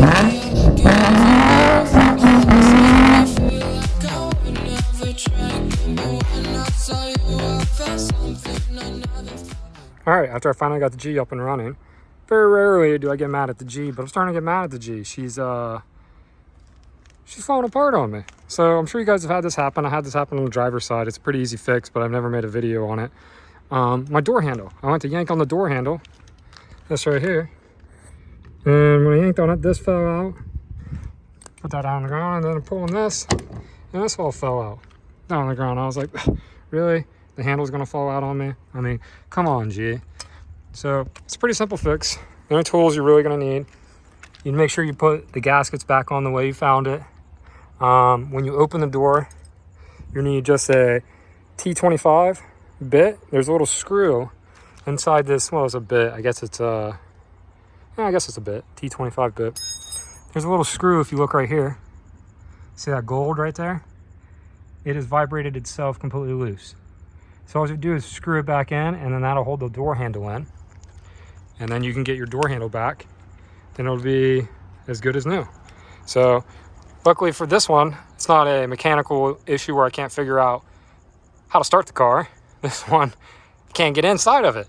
Alright, after I finally got the G up and running, very rarely do I get mad at the G, but I'm starting to get mad at the G. She's falling apart on me. So I'm sure you guys have had this happen. I had this happen on the driver's side. It's a pretty easy fix, but I've never made a video on it. My door handle. I went to yank on the door handle. This right here. And when I yanked on it, this fell out. Put that down on the ground, and then I'm pulling this, and this all fell out down on the ground. I was like, really? The handle's gonna fall out on me? I mean, come on, G. So it's a pretty simple fix. The only tools you're really gonna need, you make sure you put the gaskets back on the way you found it. When you open the door, you need just a T25 bit. There's a little screw inside this. Well, it's a bit. I guess it's a bit. T25 bit. There's a little screw if you look right here. See that gold right there? It has vibrated itself completely loose. So all you do is screw it back in, and then that'll hold the door handle in. And then you can get your door handle back, and it'll be as good as new. So luckily for this one, it's not a mechanical issue where I can't figure out how to start the car. This one, I can't get inside of it.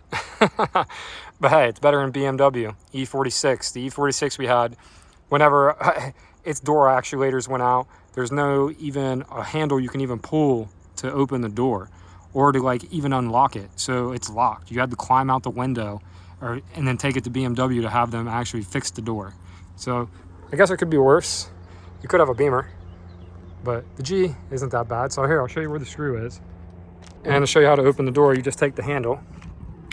But hey, it's better than BMW E46. The E46 we had, whenever its door actuators went out, there's no even a handle you can even pull to open the door or to like even unlock it. So it's locked. You had to climb out the window and then take it to BMW to have them actually fix the door. So I guess it could be worse. You could have a Beamer, but the G isn't that bad. So here, I'll show you where the screw is. And to show you how to open the door, you just take the handle.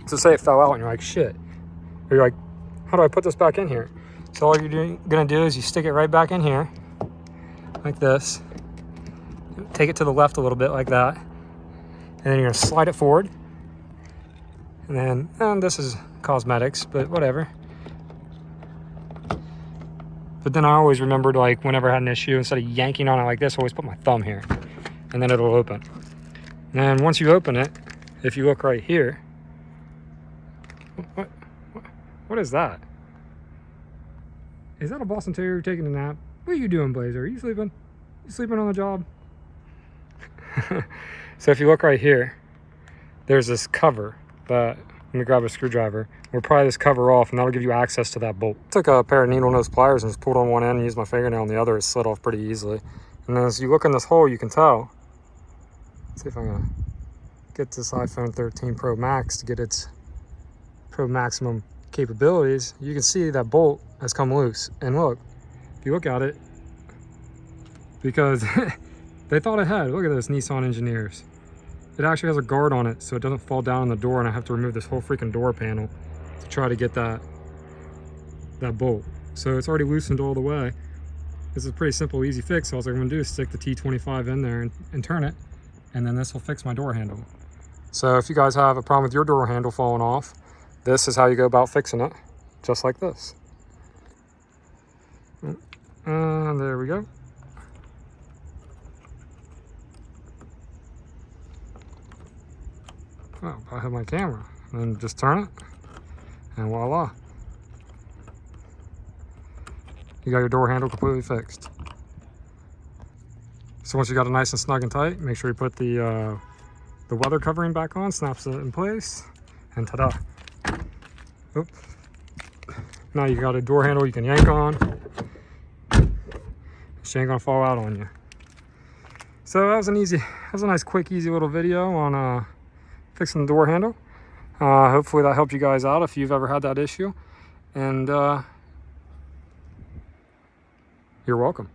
So say it fell out and you're like, shit. Or you're like, how do I put this back in here? So all you're gonna do is you stick it right back in here, like this. Take it to the left a little bit like that. And then you're gonna slide it forward. And then, this is cosmetics, but whatever. But then I always remembered, like, whenever I had an issue, instead of yanking on it like this, I always put my thumb here. And then it'll open. And once you open it, if you look right here, what is that? Is that a Boston Terrier taking a nap? What are you doing, Blazer? Are you sleeping? You sleeping on the job? So if you look right here, there's this cover that, let me grab a screwdriver. We'll pry this cover off, and that'll give you access to that bolt. Took a pair of needle nose pliers and just pulled on one end and used my fingernail on the other. It slid off pretty easily. And then as you look in this hole, you can tell. Let's see if I'm gonna get this iPhone 13 Pro Max to get its Pro Maximum capabilities. You can see that bolt has come loose. And look, if you look at it, because they thought it had. Look at this, Nissan engineers. It actually has a guard on it so it doesn't fall down on the door, and I have to remove this whole freaking door panel to try to get that bolt. So it's already loosened all the way. This is a pretty simple, easy fix. So all I'm gonna do is stick the T25 in there and turn it, and then this will fix my door handle. So if you guys have a problem with your door handle falling off, this is how you go about fixing it, just like this. And there we go. Well, I have my camera, and just turn it, and voila. You got your door handle completely fixed. So once you got it nice and snug and tight, make sure you put the weather covering back on, snaps it in place, and ta-da. Oop. Now you got a door handle you can yank on. She ain't gonna fall out on you. So that was a nice, quick, easy little video on fixing the door handle. Hopefully that helped you guys out if you've ever had that issue. And you're welcome.